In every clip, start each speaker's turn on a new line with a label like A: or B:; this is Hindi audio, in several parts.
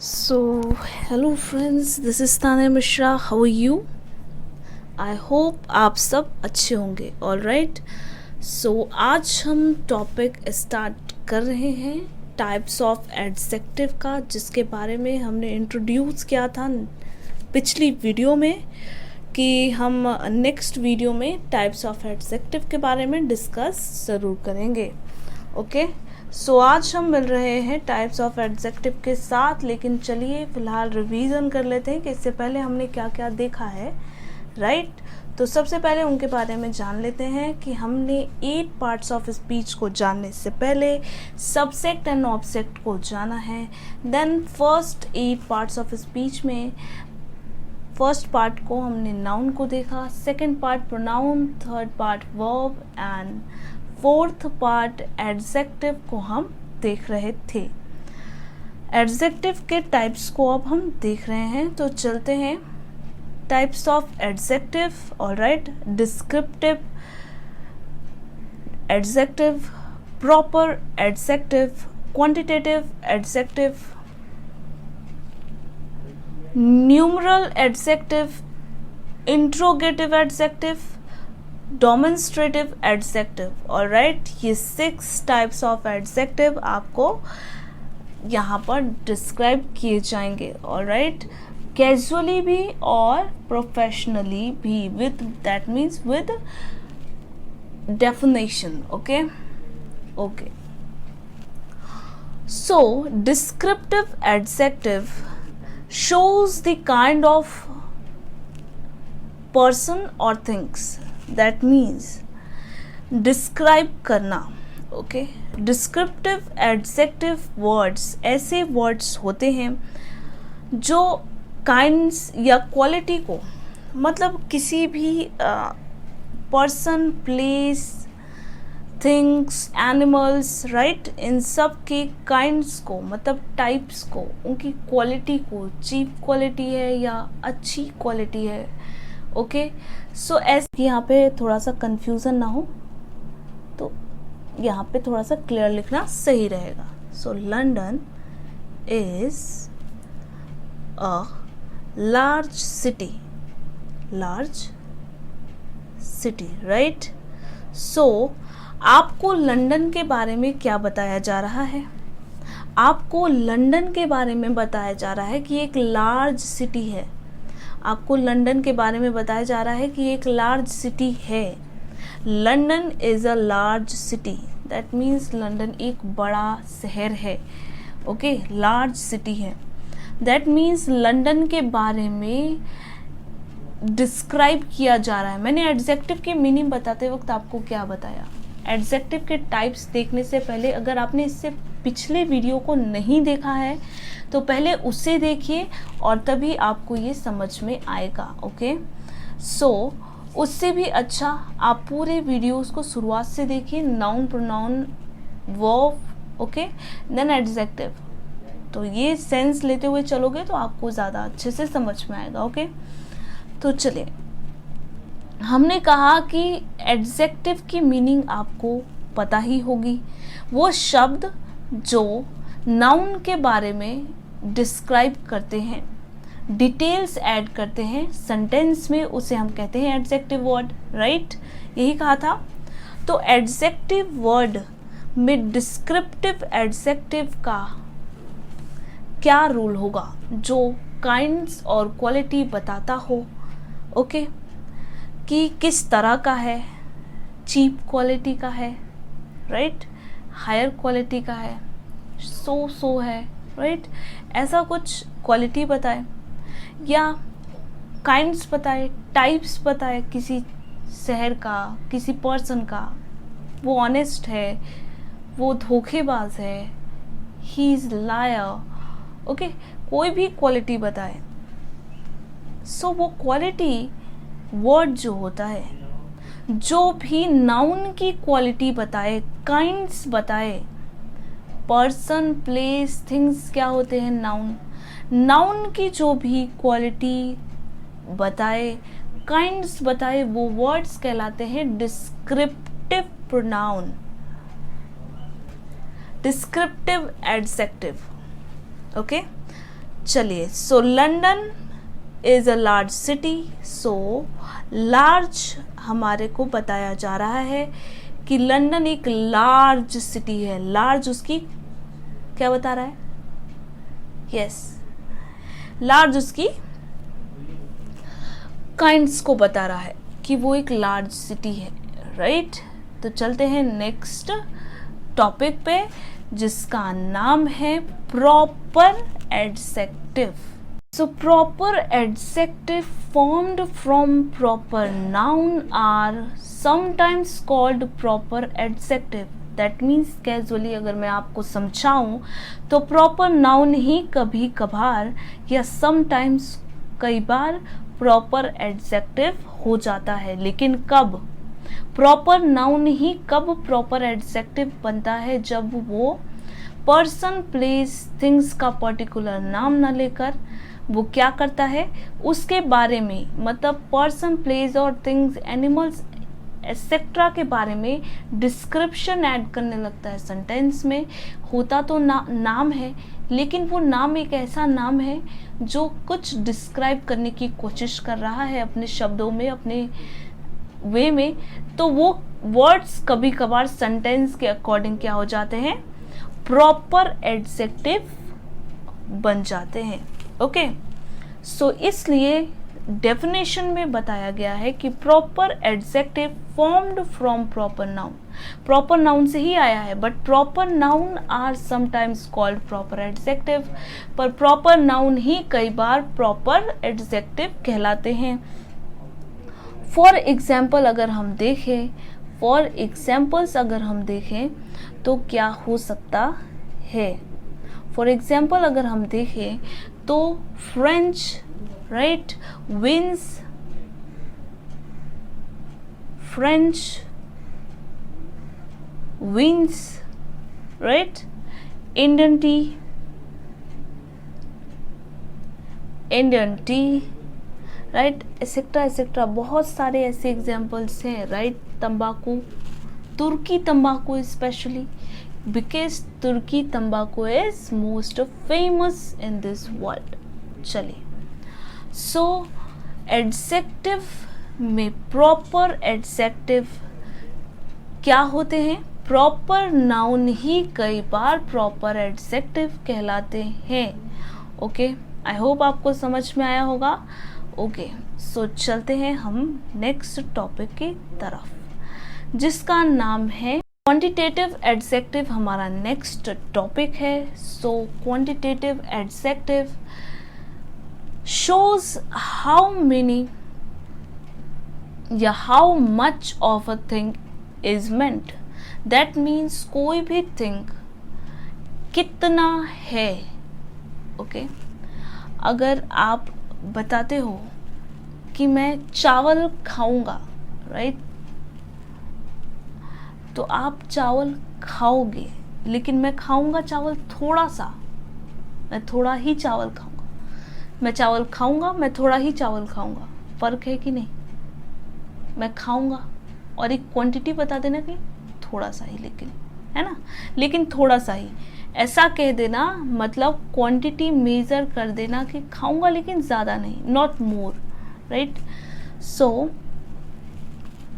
A: So, hello friends, this is Tanya Mishra. How are you? I hope आप सब अच्छे होंगे. Alright. So, आज हम टॉपिक स्टार्ट कर रहे हैं टाइप्स ऑफ एडजेक्टिव का, जिसके बारे में हमने इंट्रोड्यूस किया था पिछली वीडियो में कि हम नेक्स्ट वीडियो में टाइप्स ऑफ एडजेक्टिव के बारे में डिस्कस ज़रूर करेंगे. ओके सो आज हम मिल रहे हैं टाइप्स ऑफ एडजेक्टिव के साथ, लेकिन चलिए फ़िलहाल रिवीजन कर लेते हैं कि इससे पहले हमने क्या क्या देखा है. राइट तो सबसे पहले उनके बारे में जान लेते हैं कि हमने 8 पार्ट्स ऑफ स्पीच को जानने से पहले सब्जेक्ट एंड ऑब्जेक्ट को जाना है. Then first 8 parts of speech में फर्स्ट पार्ट को हमने नाउन को देखा, second part pronoun, third part verb and fourth part adjective को हम देख रहे थे. एडजेक्टिव के टाइप्स को अब हम देख रहे हैं, तो चलते हैं. Types of adjective. Alright, descriptive adjective, proper adjective, quantitative adjective, numeral adjective, interrogative adjective, demonstrative adjective. Alright, ये 6 टाइप्स ऑफ एडजेक्टिव आपको यहाँ पर डिस्क्राइब किए जाएंगे. ऑलराइट, कैजुअली भी और प्रोफेशनली भी, with that means with definition. Okay okay so descriptive adjective shows the kind of person or things. That means describe करना. okay? Descriptive adjective words ऐसे words होते हैं जो kinds या quality को, मतलब किसी भी person, place, things, animals, right, इन सब के काइंड्स को, मतलब टाइप्स को, उनकी क्वालिटी को, चीप क्वालिटी है या अच्छी क्वालिटी है. ओके सो ऐसे यहाँ पे थोड़ा सा कंफ्यूजन ना हो, तो यहाँ पे थोड़ा सा क्लियर लिखना सही रहेगा. So London is a large city. Large city, right. So आपको लंदन के बारे में क्या बताया जा रहा है? आपको लंदन के बारे में बताया जा रहा है कि एक लार्ज सिटी है. आपको लंदन के बारे में बताया जा रहा है कि एक लार्ज सिटी है. London is a large city. That means London एक बड़ा शहर है. ओके, लार्ज सिटी है. दैट मीन्स लंदन के बारे में डिस्क्राइब किया जा रहा है. मैंने एडजेक्टिव की मीनिंग बताते वक्त आपको क्या बताया? एडजेक्टिव के टाइप्स देखने से पहले, अगर आपने इससे पिछले वीडियो को नहीं देखा है तो पहले उसे देखिए और तभी आपको ये समझ में आएगा. ओके सो उससे भी अच्छा आप पूरे वीडियोस को शुरुआत से देखिए. Noun, pronoun, verb, okay, then adjective. तो ये सेंस लेते हुए चलोगे तो आपको ज़्यादा अच्छे से समझ में आएगा. ओके तो चलिए, हमने कहा कि एडजेक्टिव की मीनिंग आपको पता ही होगी. वो शब्द जो नाउन के बारे में डिस्क्राइब करते हैं, डिटेल्स ऐड करते हैं सेंटेंस में, उसे हम कहते हैं एडजेक्टिव वर्ड. राइट, यही कहा था. तो एडजेक्टिव वर्ड में डिस्क्रिप्टिव एडजेक्टिव का क्या रूल होगा जो काइंड्स और क्वालिटी बताता हो. ओके कि किस तरह का है, चीप क्वालिटी का है, राइट, हायर क्वालिटी का है, सो है, राइट, ऐसा कुछ क्वालिटी बताए या काइंड्स बताए, टाइप्स बताए किसी शहर का, किसी पर्सन का. वो ऑनेस्ट है, वो धोखेबाज है, ही इज़ लायर. ओके, कोई भी क्वालिटी बताए. सो वो क्वालिटी वर्ड जो होता है, जो भी नाउन की क्वालिटी बताए, काइंड्स बताए, पर्सन, प्लेस, थिंग्स क्या होते हैं? नाउन. नाउन की जो भी क्वालिटी बताए, काइंड्स बताए, वो वर्ड्स कहलाते हैं descriptive pronoun, descriptive adjective. Okay चलिए, so London is a large city. So large हमारे को बताया जा रहा है कि लंदन एक लार्ज सिटी है। लार्ज उसकी क्या बता रहा है? यस, लार्ज उसकी काइंड्स को बता रहा है कि वो एक लार्ज सिटी है, राइट। तो चलते हैं नेक्स्ट टॉपिक पे, जिसका नाम है proper adjective. So proper adjective formed from proper noun are sometimes called proper adjective. That means casually अगर मैं आपको समझाऊं तो proper noun ही कभी कभार या sometimes कई बार proper adjective हो जाता है। लेकिन कब? proper noun ही कब proper adjective बनता है? जब वो person, place, things का particular नाम ना लेकर वो क्या करता है, उसके बारे में, मतलब पर्सन, प्लेस और थिंग्स, एनिमल्स एक्सेट्रा के बारे में डिस्क्रिप्शन ऐड करने लगता है सेंटेंस में। होता तो नाम है, लेकिन वो नाम एक ऐसा नाम है जो कुछ डिस्क्राइब करने की कोशिश कर रहा है अपने शब्दों में, अपने वे में। तो वो वर्ड्स कभी कभार सेंटेंस के अकॉर्डिंग क्या हो जाते हैं, प्रॉपर एडजेक्टिव बन जाते हैं। ओके, सो इसलिए डेफिनेशन में बताया गया है कि proper adjective formed from proper noun. Proper noun से ही आया है, but proper noun are sometimes called proper adjective. पर प्रॉपर नाउन ही कई बार प्रॉपर एडजेक्टिव कहलाते हैं। फॉर एग्जाम्पल अगर हम देखें तो क्या हो सकता है। फॉर एग्जाम्पल अगर हम देखें तो French, right, wines, French wines, right, Indian tea, right, et cetera et cetera. बहुत सारे ऐसे एग्जाम्पल्स हैं, राइट। तंबाकू, तुर्की तंबाकू specially, because Turkey tobacco is most famous in this world। चलिए, so adjective में proper adjective क्या होते हैं? proper noun ही कई बार proper adjective कहलाते हैं। ओके, आई होप आपको समझ में आया होगा। ओके, सो चलते हैं हम नेक्स्ट टॉपिक की तरफ, जिसका नाम है क्वांटिटेटिव एडजेक्टिव। हमारा नेक्स्ट टॉपिक है। So quantitative adjective shows how many या how much of a thing is meant. That means कोई भी थिंग कितना है। ओके, अगर आप बताते हो कि मैं चावल खाऊंगा, राइट, तो आप चावल खाओगे, लेकिन मैं खाऊंगा चावल थोड़ा सा, मैं थोड़ा ही चावल खाऊंगा। मैं चावल खाऊंगा, मैं थोड़ा ही चावल खाऊंगा, फर्क है कि नहीं? मैं खाऊंगा और एक क्वांटिटी बता देना कि थोड़ा सा ही, लेकिन है ना, लेकिन थोड़ा सा ही ऐसा कह देना, मतलब क्वांटिटी मेजर कर देना कि खाऊंगा लेकिन ज़्यादा नहीं, नॉट मोर, राइट। सो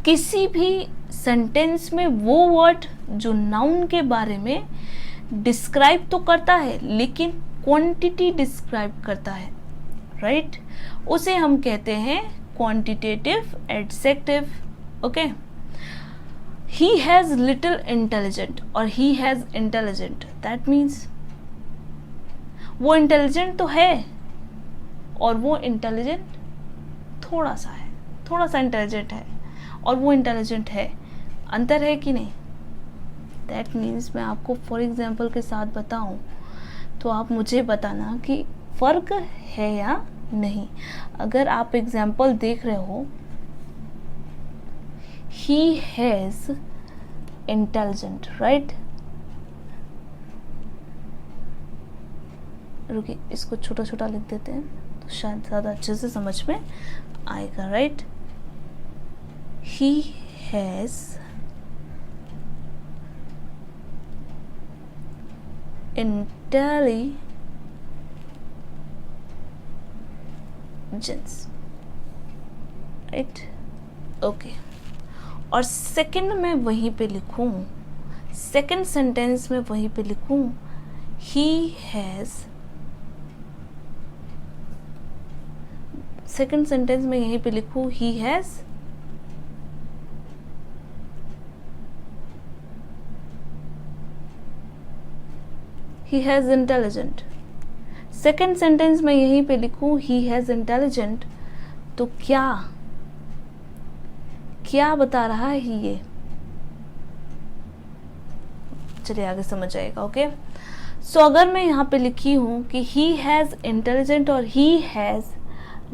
A: किसी भी सेंटेंस में वो वर्ड जो नाउन के बारे में डिस्क्राइब तो करता है लेकिन क्वांटिटी डिस्क्राइब करता है, राइट, उसे हम कहते हैं quantitative adjective. Okay, he has little intelligent और he has intelligent, that means वो इंटेलिजेंट तो है और वो इंटेलिजेंट थोड़ा सा है, थोड़ा सा इंटेलिजेंट है और वो इंटेलिजेंट है। अंतर है कि नहीं? दैट मीन्स मैं आपको फॉर एग्जाम्पल के साथ बताऊं तो आप मुझे बताना कि फ़र्क है या नहीं। अगर आप एग्जाम्पल देख रहे हो, he has intelligent, right? रुकिए, इसको छोटा छोटा लिख देते हैं तो शायद ज़्यादा अच्छे से समझ में आएगा, right. he has intelligence, right, okay. और सेकंड में वहीं पे लिखूं, सेकंड सेंटेंस में वहीं पे लिखूं ही हैज़, सेकंड सेंटेंस में यहीं पे लिखूं he has intelligent, second sentence में यहीं पे लिखूं ही हैज़ इंटेलिजेंट, तो क्या क्या बता रहा है ये, चलिए आगे समझ आएगा, ओके। सो अगर मैं यहाँ पे लिखी हूँ कि ही हैज़ इंटेलिजेंट और he has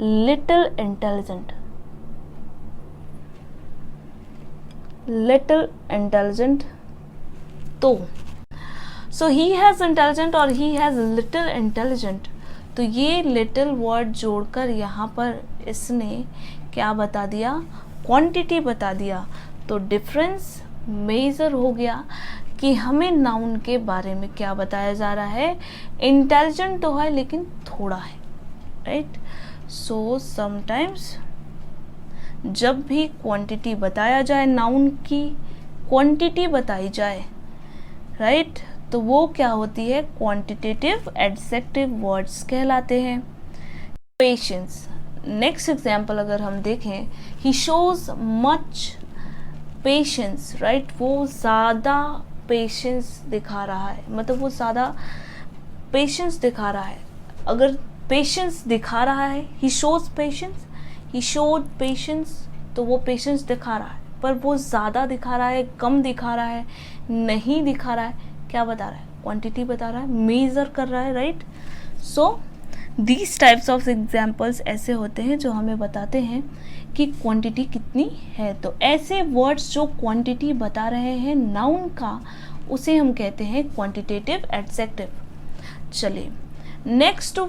A: little intelligent, little intelligent, तो सो ही हैज़ इंटेलिजेंट और ही हैज़ लिटिल इंटेलिजेंट, तो ये लिटिल वर्ड जोड़कर यहाँ पर इसने क्या बता दिया, क्वांटिटी बता दिया। तो डिफरेंस मेजर हो गया कि हमें नाउन के बारे में क्या बताया जा रहा है, इंटेलिजेंट तो है लेकिन थोड़ा है, राइट। सो समटाइम्स जब भी क्वांटिटी बताया जाए, नाउन की क्वांटिटी बताई जाए, राइट, तो वो क्या होती है, क्वांटिटेटिव एडजेक्टिव वर्ड्स कहलाते हैं। पेशेंस, नेक्स्ट एग्जाम्पल अगर हम देखें, ही शोज मच पेशेंस, राइट, वो ज़्यादा पेशेंस दिखा रहा है, मतलब वो ज़्यादा पेशेंस दिखा रहा है। अगर पेशेंस दिखा रहा है, he shows patience, he showed patience, तो वो पेशेंस दिखा रहा है, पर वो ज़्यादा दिखा रहा है, कम दिखा रहा है, नहीं दिखा रहा है, क्या बता रहा है, क्वांटिटी बता रहा है, मेजर कर रहा है, right. So these types of examples ऐसे होते हैं जो हमें बताते हैं कि क्वांटिटी कितनी है। तो ऐसे वर्ड्स जो क्वांटिटी बता रहे हैं नाउन का, उसे हम कहते हैं क्वांटिटेटिव एडजेक्टिव। चलिए नेक्स्ट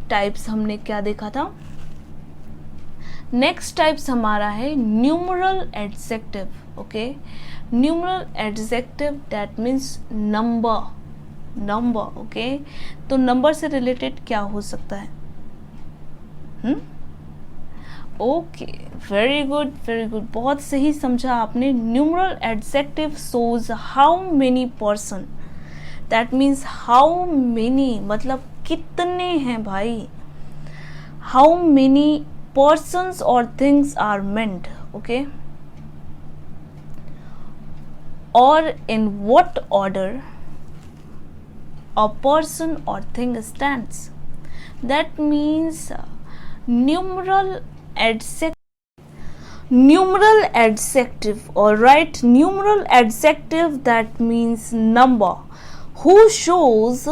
A: टाइप्स हमने क्या देखा था, नेक्स्ट टाइप्स हमारा है numeral adjective, okay. Numeral adjective that means number, number, okay. तो नंबर से रिलेटेड क्या हो सकता है, okay, very good, very good, बहुत सही समझा आपने। Numeral adjective shows how many person, that means how many मतलब कितने हैं भाई, how many persons or things are meant, okay, or in what order a person or thing stands. That means numeral adjective, all right, numeral adjective that means number, who shows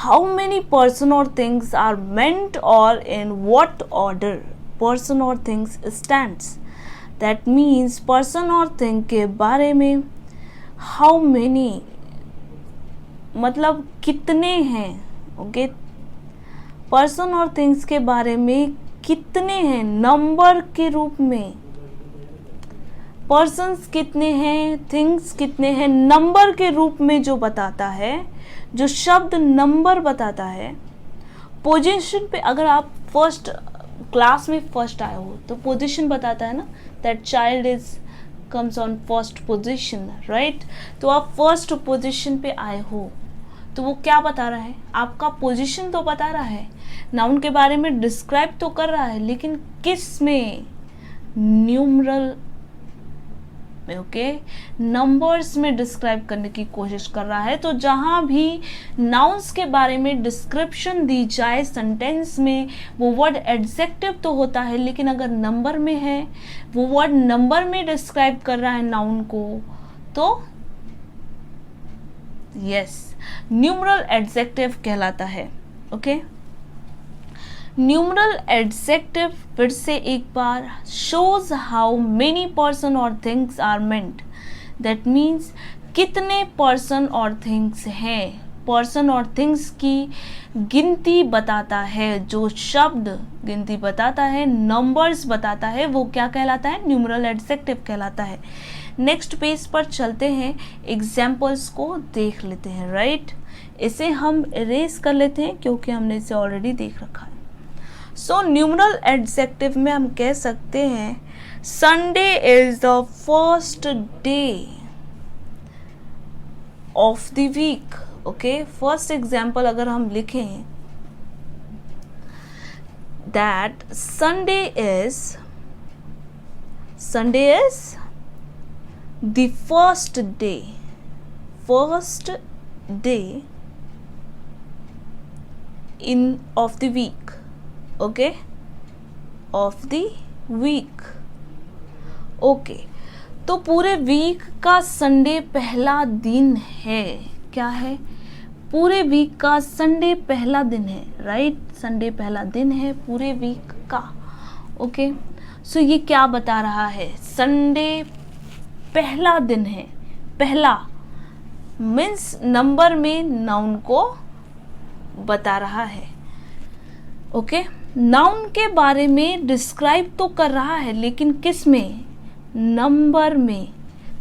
A: how many person or things are meant or in what order person or things stands. That means person or thing के बारे में how many मतलब कितने हैं, ओके, person और things के बारे में कितने हैं, नंबर के रूप में, persons कितने हैं, things कितने हैं, नंबर के रूप में जो बताता है, जो शब्द नंबर बताता है। पोजीशन पे अगर आप फर्स्ट क्लास में फर्स्ट आए हो तो पोजीशन बताता है ना, that child is comes on first position, right. तो आप फर्स्ट पोजीशन पे आए हो तो वो क्या बता रहा है, आपका पोजीशन तो बता रहा है, नाउन के बारे में डिस्क्राइब तो कर रहा है, लेकिन किस में, न्यूमरल में, ओके, नंबर्स में डिस्क्राइब करने की कोशिश कर रहा है। तो जहां भी नाउन्स के बारे में डिस्क्रिप्शन दी जाए सेंटेंस में, वो वर्ड एडजेक्टिव तो होता है, लेकिन अगर नंबर में है, वो वर्ड नंबर में डिस्क्राइब कर रहा है नाउन को, तो यस, न्यूमरल एडजेक्टिव कहलाता है, ओके। न्यूमरल एडजेक्टिव फिर से एक बार, शोज हाउ मेनी पर्सन और things are meant, that means कितने पर्सन और थिंग्स हैं, पर्सन और थिंग्स की गिनती बताता है, जो शब्द गिनती बताता है, नंबर्स बताता है, वो क्या कहलाता है, न्यूमरल एडजेक्टिव कहलाता है। नेक्स्ट पेज पर चलते हैं, एग्जाम्पल्स को देख लेते हैं, राइट। इसे हम इरेज कर लेते हैं क्योंकि हमने इसे ऑलरेडी देख रखा है। सो न्यूमरल एडजेक्टिव में हम कह सकते हैं Sunday is the first day of the week. Okay, first example अगर हम लिखें that Sunday is the first day in of the week. Okay, of the week. Okay, तो पूरे वीक का संडे पहला दिन है. क्या है? पूरे वीक का संडे पहला दिन है. राइट, संडे पहला दिन है पूरे वीक का. ओके, सो ये क्या बता रहा है? संडे पहला दिन है. पहला मीन्स नंबर में नाउन को बता रहा है. ओके, नाउन के बारे में डिस्क्राइब तो कर रहा है, लेकिन किस में? नंबर में.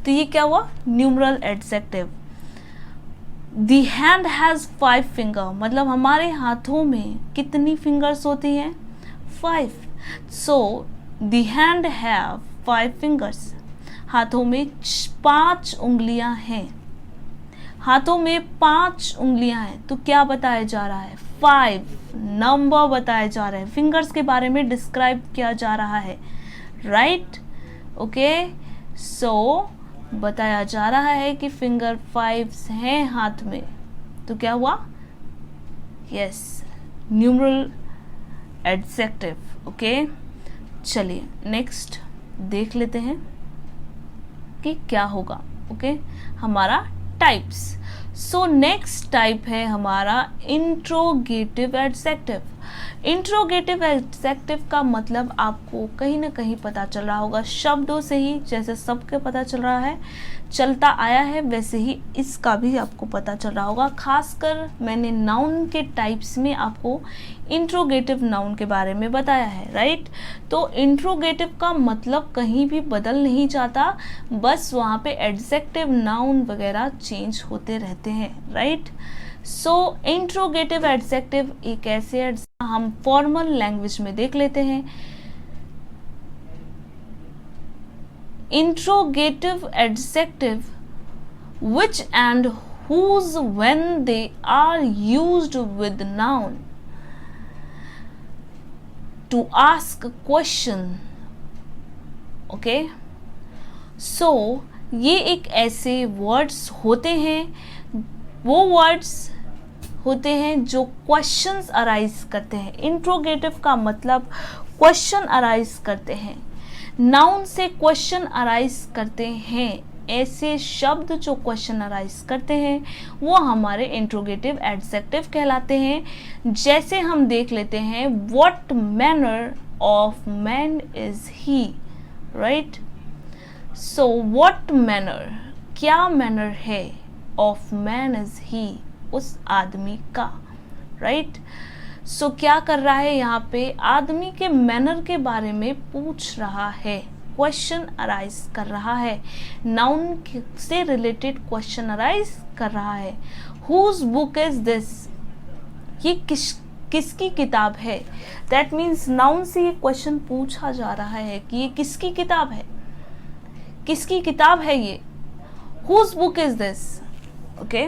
A: तो ये क्या हुआ? Numeral adjective. The hand has 5 finger, मतलब हमारे हाथों में कितनी फिंगर्स होती हैं? 5. So the hand have 5 fingers. हाथों में 5 उंगलियां हैं. हाथों में 5 उंगलियां हैं. तो क्या बताया जा रहा है? 5 नंबर बताया जा रहा है. फिंगर्स के बारे में डिस्क्राइब किया जा रहा है. राइट, ओके, सो बताया जा रहा है कि फिंगर 5 हैं हाथ में. तो क्या हुआ? Yes, numeral adjective. ओके, चलिए नेक्स्ट देख लेते हैं कि क्या होगा. ओके, हमारा टाइप्स. सो नेक्स्ट टाइप है हमारा इंट्रोगेटिव एडजेक्टिव. इंट्रोगेटिव एडजेक्टिव का मतलब आपको कहीं ना कहीं पता चल रहा होगा शब्दों से ही. जैसे सबके पता चल रहा है, चलता आया है, वैसे ही इसका भी आपको पता चल रहा होगा. खासकर मैंने नाउन के टाइप्स में आपको इंट्रोगेटिव नाउन के बारे में बताया है. राइट, तो इंट्रोगेटिव का मतलब कहीं भी बदल नहीं जाता, बस वहाँ पे एडजेक्टिव नाउन वगैरह चेंज होते रहते हैं. राइट, सो इंट्रोगेटिव एडजेक्टिव एक ऐसे हम फॉर्मल लैंग्वेज में देख लेते हैं. Interrogative adjective which and whose when they are used with noun to ask question. Okay, so ये एक ऐसे वर्ड्स होते हैं, वो वर्ड्स होते हैं जो क्वेश्चंस अराइज करते हैं. इंट्रोगेटिव का मतलब क्वेश्चन अराइज करते हैं. नाउन से क्वेश्चन अराइज करते हैं. ऐसे शब्द जो क्वेश्चन अराइज करते हैं वो हमारे इंट्रोगेटिव एडजेक्टिव कहलाते हैं. जैसे हम देख लेते हैं what manner of man is he. Right, so what manner, क्या मैनर है, ऑफ मैन इज ही, उस आदमी का. राइट, सो क्या कर रहा है यहाँ पे? आदमी के मैनर के बारे में पूछ रहा है, क्वेश्चन अराइज कर रहा है, नाउन से रिलेटेड क्वेश्चन अराइज कर रहा है. हुज बुक इज दिस, ये किसकी किताब है? दैट मीन्स नाउन से ये क्वेश्चन पूछा जा रहा है कि ये किसकी किताब है, किसकी किताब है ये. Whose book is this, okay,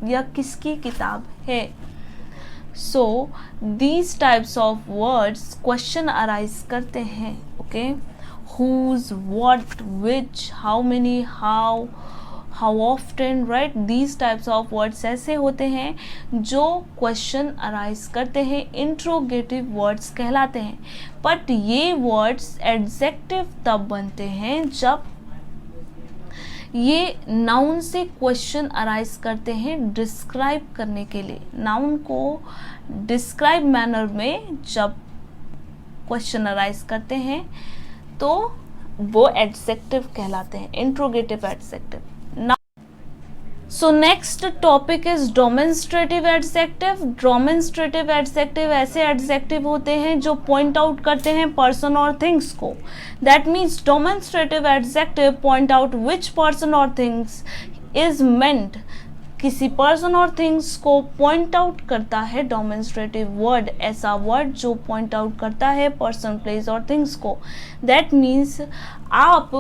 A: या किसकी किताब है. So these types of words question arise करते हैं. Okay, whose, what, which, how many, how often. Right, these types of words ऐसे होते हैं जो क्वेश्चन अराइज करते हैं, इंट्रोगेटिव वर्ड्स कहलाते हैं. बट ये वर्ड्स एडजेक्टिव तब बनते हैं जब ये नाउन से क्वेश्चन अराइज करते हैं डिस्क्राइब करने के लिए. नाउन को डिस्क्राइब मैनर में जब क्वेश्चन अराइज करते हैं तो वो एडजेक्टिव कहलाते हैं, interrogative adjective. So next topic is demonstrative adjective. Demonstrative adjective ऐसे एडजेक्टिव होते हैं जो पॉइंट आउट करते हैं पर्सन और थिंग्स को. That means demonstrative adjective point out which person और थिंग्स इज मेंट किसी पर्सन और थिंग्स को पॉइंट आउट करता है डेमोन्स्ट्रेटिव वर्ड, ऐसा वर्ड जो पॉइंट आउट करता है पर्सन, प्लेस और थिंग्स को। दैट मीन्स आप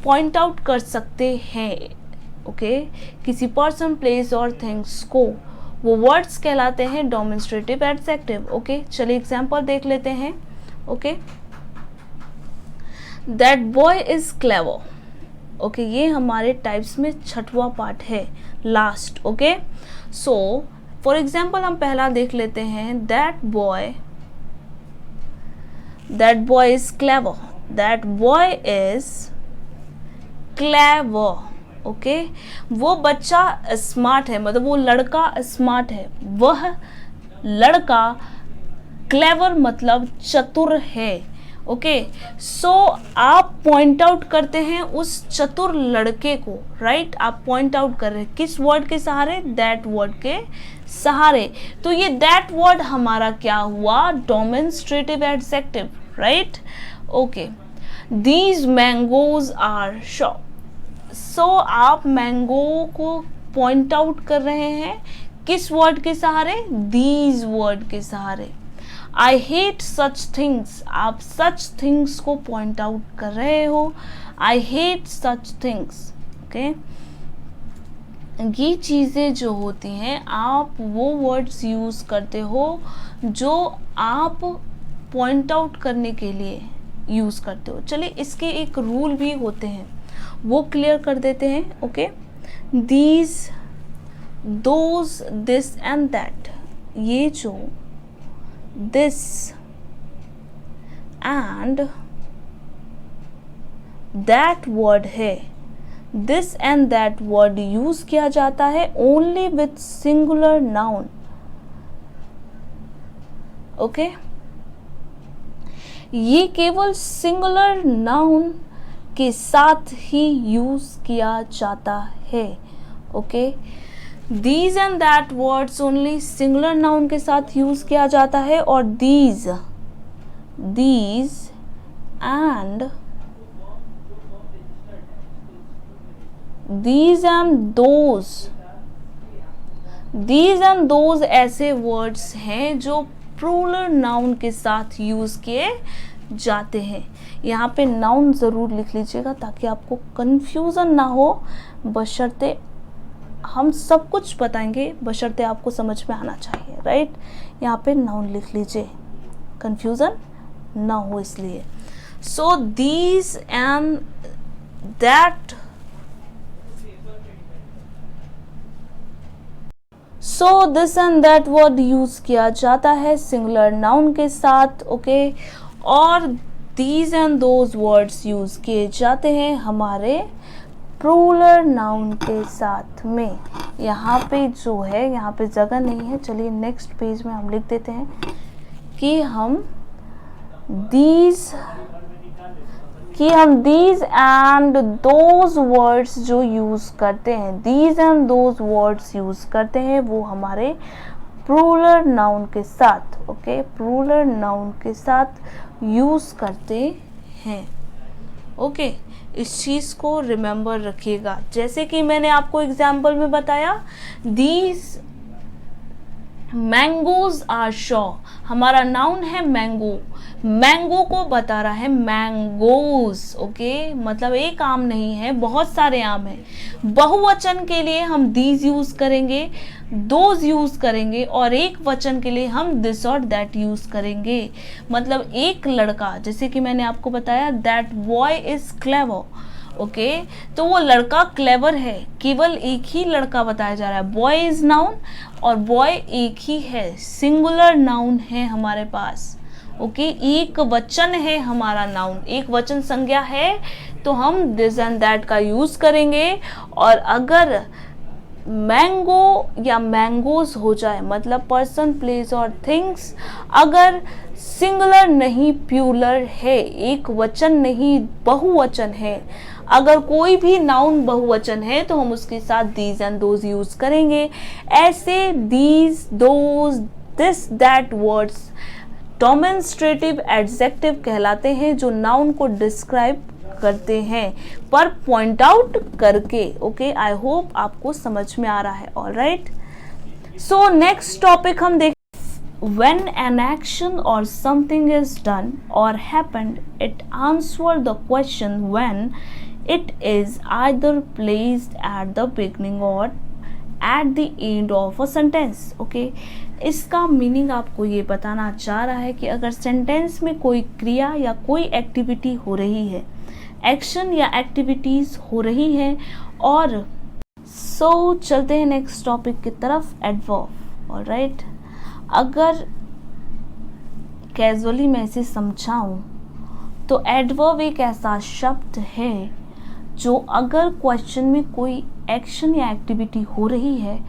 A: पॉइंट आउट कर सकते हैं, ओके, किसी पर्सन, प्लेस और थिंग्स को, वो वर्ड्स कहलाते हैं डेमोन्स्ट्रेटिव एडजेक्टिव। ओके, चलिए एग्जांपल देख लेते हैं। Okay, that boy is clever. Okay, ये हमारे टाइप्स में छठवां पार्ट है, last. Okay, so for example हम पहला देख लेते हैं, that boy is clever, that boy is clever. Okay, वो बच्चा स्मार्ट है, मतलब वो लड़का स्मार्ट है, वह लड़का क्लेवर मतलब चतुर है। ओके, सो आप पॉइंट आउट करते हैं उस चतुर लड़के को, राइट? आप पॉइंट आउट कर रहे हैं किस वर्ड के सहारे? दैट वर्ड के सहारे। तो ये दैट वर्ड हमारा क्या हुआ? Demonstrative adjective, right? Okay, these mangoes are short. So आप मैंगो को पॉइंट आउट कर रहे हैं किस वर्ड के सहारे? दीज वर्ड के सहारे। आई हेट सच थिंग्स, आप सच थिंग्स को पॉइंट आउट कर रहे हो, I hate such things. Okay, ये चीज़ें जो होती हैं आप वो वर्ड्स यूज़ करते हो जो आप पॉइंट आउट करने के लिए यूज़ करते हो। चलिए इसके एक रूल भी होते हैं, वो क्लियर कर देते हैं। Okay, these, those, this and that, ये जो this and that word है, this and that word use किया जाता है only with singular noun। Okay, ये केवल सिंगुलर नाउन के साथ ही यूज किया जाता है। Okay, these and that words only singular noun के साथ यूज किया जाता है, और दीज एंड दोज ऐसे वर्ड्स हैं जो प्लूरल नाउन के साथ यूज किए जाते हैं। यहाँ पे नाउन ज़रूर लिख लीजिएगा ताकि आपको कंफ्यूजन ना हो, बशर्ते हम सब कुछ बताएंगे, बशर्ते आपको समझ में आना चाहिए, राइट? यहाँ पे नाउन लिख लीजिए, कंफ्यूजन ना हो इसलिए। So these and that, so this and that word use किया जाता है सिंगुलर नाउन के साथ। ओके, और these and those words use किए जाते हैं हमारे प्लूरल नाउन के साथ में। यहाँ पे जो है, यहाँ पे जगह नहीं है, चलिए नेक्स्ट पेज में हम लिख देते हैं कि हम दीज एंड दोज वर्ड्स जो यूज करते हैं, these and those words use करते हैं वो हमारे प्लूरल नाउन के साथ। ओके, प्लूरल नाउन के साथ यूज करते हैं। ओके, इस चीज़ को रिमेंबर रखिएगा। जैसे कि मैंने आपको एग्जाम्पल में बताया, दीज मैंगोज आर शॉ, हमारा नाउन है मैंगो, मैंगो को बता रहा है मैंगोज। ओके, मतलब एक आम नहीं है, बहुत सारे आम हैं। बहुवचन के लिए हम दीज यूज करेंगे, दोज यूज करेंगे, और एक वचन के लिए हम दिस और दैट यूज करेंगे। मतलब एक लड़का, जैसे कि मैंने आपको बताया, that boy is clever. Okay, तो वो लड़का क्लेवर है, केवल एक ही लड़का बताया जा रहा है। बॉय इज नाउन और बॉय एक ही है, सिंगुलर नाउन है हमारे पास। ओके, एक वचन है हमारा नाउन, एक वचन संज्ञा है, तो हम दिस एंड दैट का यूज करेंगे। और अगर मैंगो या मैंगोज हो जाए, मतलब पर्सन, प्लेस और थिंग्स, अगर सिंगुलर नहीं प्लूरल है, एक वचन नहीं बहुवचन है, अगर कोई भी नाउन बहुवचन है तो हम उसके साथ दीज एंड दोज यूज करेंगे। ऐसे these, those, this, that words demonstrative adjective कहलाते हैं, जो नाउन को डिस्क्राइब करते हैं, पर पॉइंट आउट करके। ओके, आई होप आपको समझ में आ रहा है। ऑलराइट, सो नेक्स्ट टॉपिक हम देख, when an action or something is done or happened, it answer the question when it is either placed at the beginning or at the end of a sentence. Okay, इसका मीनिंग आपको ये बताना चाह रहा है कि अगर सेंटेंस में कोई क्रिया या कोई एक्टिविटी हो रही है, एक्शन या एक्टिविटीज हो रही हैं, और चलते हैं नेक्स्ट टॉपिक की तरफ, एडवर्ब। ऑलराइट, अगर कैजुअली मैं इसे समझाऊं तो एडवर्ब एक ऐसा शब्द है जो अगर क्वेश्चन में कोई एक्शन या एक्टिविटी हो रही है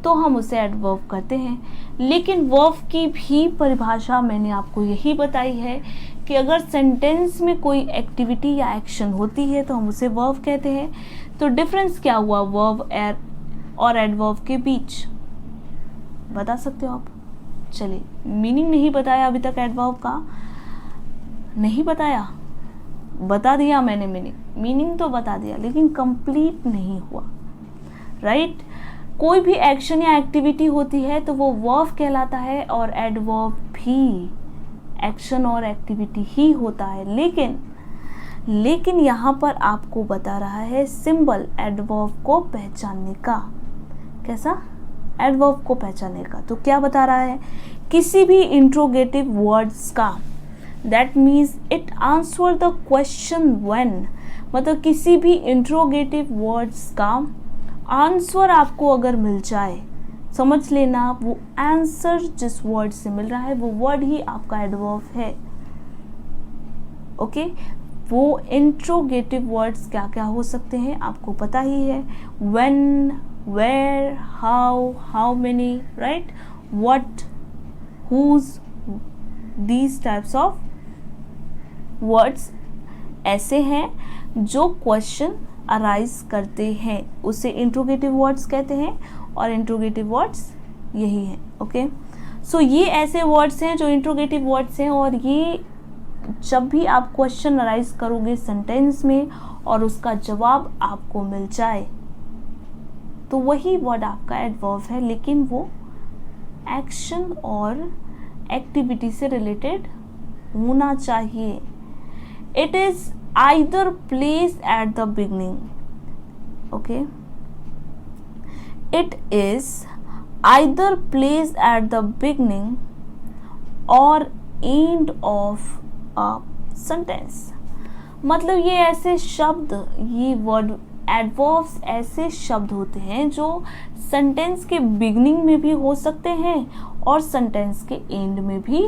A: तो हम उसे एडवर्ब कहते हैं। लेकिन वर्ब की भी परिभाषा मैंने आपको यही बताई है कि अगर सेंटेंस में कोई एक्टिविटी या एक्शन होती है तो हम उसे वर्ब कहते हैं। तो डिफरेंस क्या हुआ वर्ब और एडवर्ब के बीच, बता सकते हो आप? चलिए, मीनिंग नहीं बताया अभी तक एडवर्ब का, नहीं बताया, बता दिया मैंने मीनिंग तो बता दिया, लेकिन कंप्लीट नहीं हुआ। राइट, कोई भी एक्शन या एक्टिविटी होती है तो वो वर्ब कहलाता है, और एडवर्ब भी एक्शन और एक्टिविटी ही होता है। लेकिन यहाँ पर आपको बता रहा है सिंबल एडवर्ब को पहचानने का। कैसा? एडवर्ब को पहचानने का। तो क्या बता रहा है? किसी भी इंट्रोगेटिव वर्ड्स का, that means it answer the question when, मतलब किसी भी इंट्रोगेटिव वर्ड्स का आंसर आपको अगर मिल जाए, समझ लेना वो आंसर जिस वर्ड से मिल रहा है वो वर्ड ही आपका एडवर्ब है। ओके, वो इंट्रोगेटिव वर्ड्स क्या क्या हो सकते हैं आपको पता ही है, when, where, how many, right, what, whose, these types of words ऐसे हैं जो क्वेश्चन अराइज करते हैं, उसे इंट्रोगेटिव वर्ड्स कहते हैं, और इंट्रोगेटिव वर्ड्स यही हैं। ओके, सो ये ऐसे वर्ड्स हैं जो इंट्रोगेटिव वर्ड्स हैं, और ये जब भी आप क्वेश्चन अराइज करोगे सेंटेंस में और उसका जवाब आपको मिल जाए तो वही वर्ड आपका एडवर्ब है, लेकिन वो एक्शन और एक्टिविटी से रिलेटेड होना चाहिए। It is either placed at the beginning, okay, it is either placed at the beginning और एंड ऑफ अ सेंटेंस। मतलब ये ऐसे शब्द, ये वर्ड एडवर्ब्स ऐसे शब्द होते हैं जो सेंटेंस के बिगनिंग में भी हो सकते हैं और सेंटेंस के एंड में भी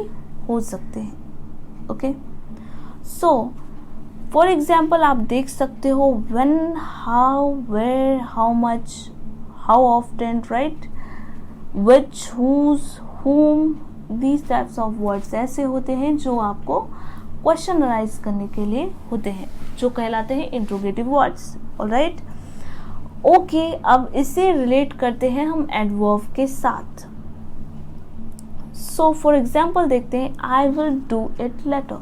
A: हो सकते हैं। ओके, सो फॉर एग्जाम्पल आप देख सकते हो when, how, where, how much, how often, right, which, whose, whom, these types of words ऐसे होते हैं जो आपको क्वेश्चन अराइज करने के लिए होते हैं, जो कहलाते हैं इंट्रोगेटिव वर्ड्स। ऑलराइट, ओके, अब इसे रिलेट करते हैं हम एडवर्ब के साथ। सो फॉर एग्जाम्पल देखते हैं, आई will do it letter,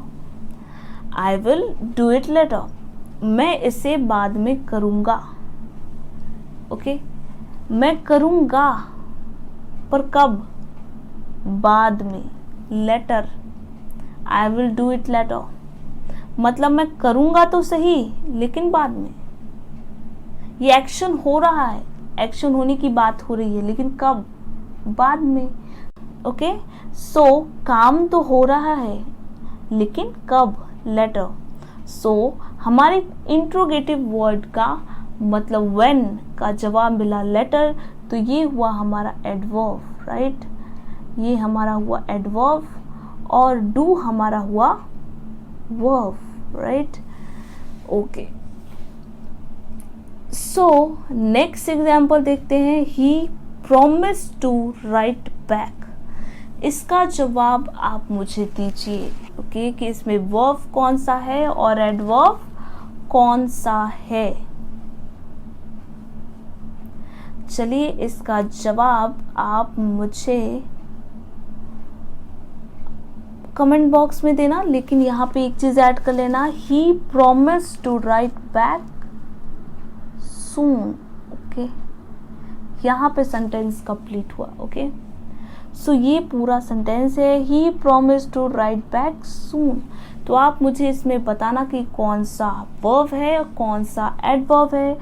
A: I will do it letter, मैं इसे बाद में करूँगा। ओके, मैं करूँगा, पर कब? बाद में, later, I will do it later, मतलब मैं करूँगा तो सही लेकिन बाद में। ये एक्शन हो रहा है, एक्शन होने की बात हो रही है, लेकिन कब? बाद में। ओके, सो काम तो हो रहा है लेकिन कब? लेटर। सो हमारे इंट्रोगेटिव वर्ड का मतलब व्हेन का जवाब मिला लेटर, तो ये हुआ हमारा एडवर्ब। राइट, ये हमारा हुआ एडवर्ब और डू हमारा हुआ verb. Right, okay, so next example देखते हैं, ही प्रोमिस टू राइट बैक। इसका जवाब आप मुझे दीजिए। ओके, कि इसमें वर्ब कौन सा है और एडवर्ब कौन सा है। चलिए, इसका जवाब आप मुझे कमेंट बॉक्स में देना, लेकिन यहाँ पे एक चीज़ ऐड कर लेना, he promise to write back soon. Okay, यहाँ पे सेंटेंस कंप्लीट हुआ। ओके, सो ये पूरा सेंटेंस है, he promise to write back soon. तो आप मुझे इसमें बताना कि कौन सा वर्ब है और कौन सा एडवर्ब है,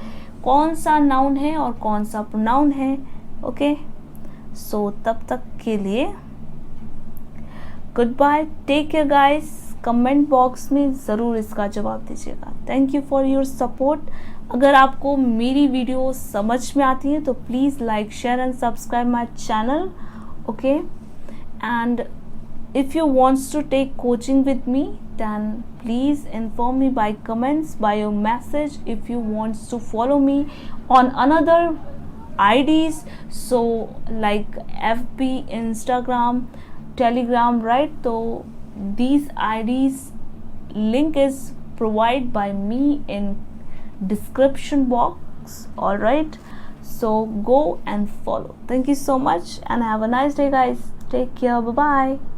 A: कौन सा नाउन है और कौन सा प्रोनाउन है। ओके, सो तब तक के लिए good bye, take care guys. Comment box में ज़रूर इसका जवाब दीजिएगा। Thank you for your support. अगर आपको मेरी वीडियो समझ में आती है तो please like, share and subscribe my channel. Okay, and if you wants to take coaching with me, then please inform me by comments, by your message. If you wants to follow me on another IDs, so like FB, Instagram, Telegram, right? So these IDs link is provided by me in description box. All right, so go and follow. Thank you so much and have a nice day guys. Take care. Bye bye.